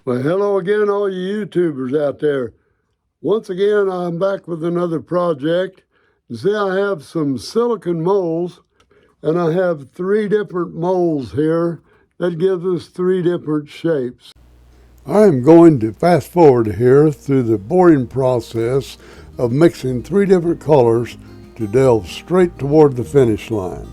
Well, hello again, all you YouTubers out there. Once again, I'm back with another project. You see, I have some silicone molds, and I have 3 different molds here. That gives us 3 different shapes. I am going to fast forward here through the boring process of mixing 3 different colors to delve straight toward the finish line.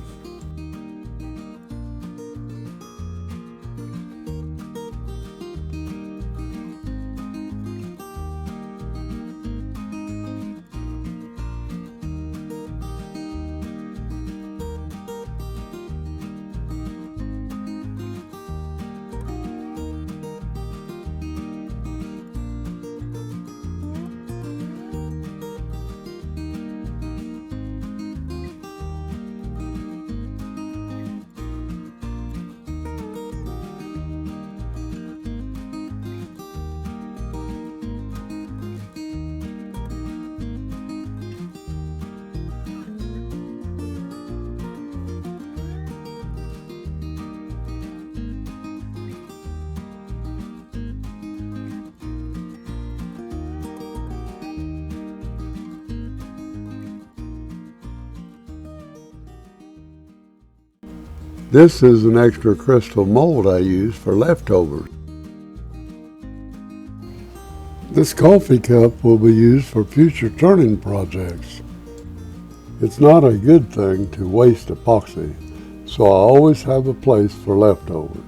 This is an extra crystal mold I use for leftovers. This coffee cup will be used for future turning projects. It's not a good thing to waste epoxy, so I always have a place for leftovers.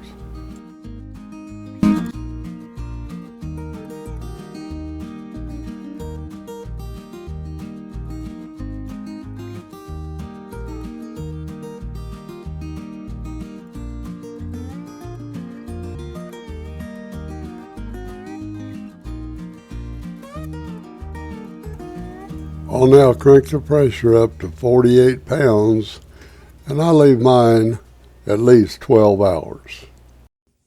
I'll now crank the pressure up to 48 pounds, and I leave mine at least 12 hours.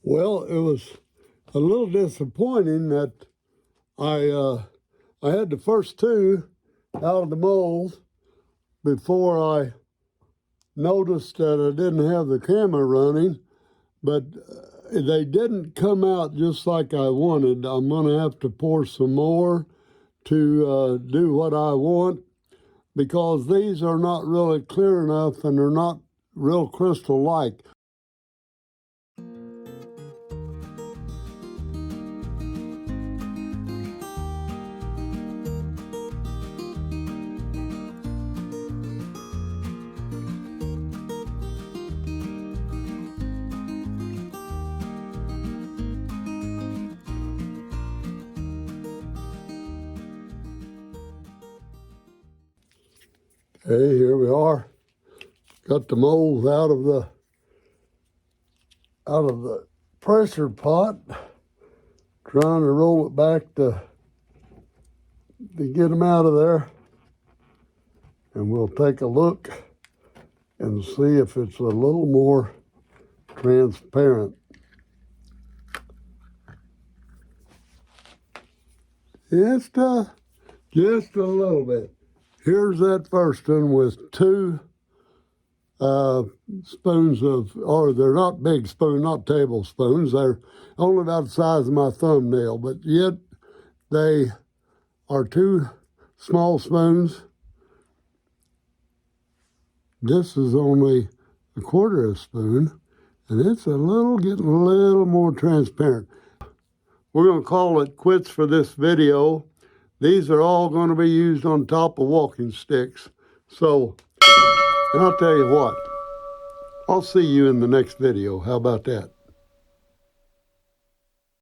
Well, it was a little disappointing that I had the first 2 out of the mold before I noticed that I didn't have the camera running, but they didn't come out just like I wanted. I'm going to have to pour some more to do what I want, because these are not really clear enough and they're not real crystal-like. Okay, here we are. Got the molds out of the pressure pot. Trying to roll it back to get them out of there. And we'll take a look and see if it's a little more transparent. Just a little bit. Here's that first one with 2 spoons of, or they're not big spoons, not tablespoons. They're only about the size of my thumbnail, but yet they are 2 small spoons. This is only a 1/4 spoon, and it's getting a little more transparent. We're going to call it quits for this video. These are all going to be used on top of walking sticks. So, and I'll tell you what, I'll see you in the next video. How about that?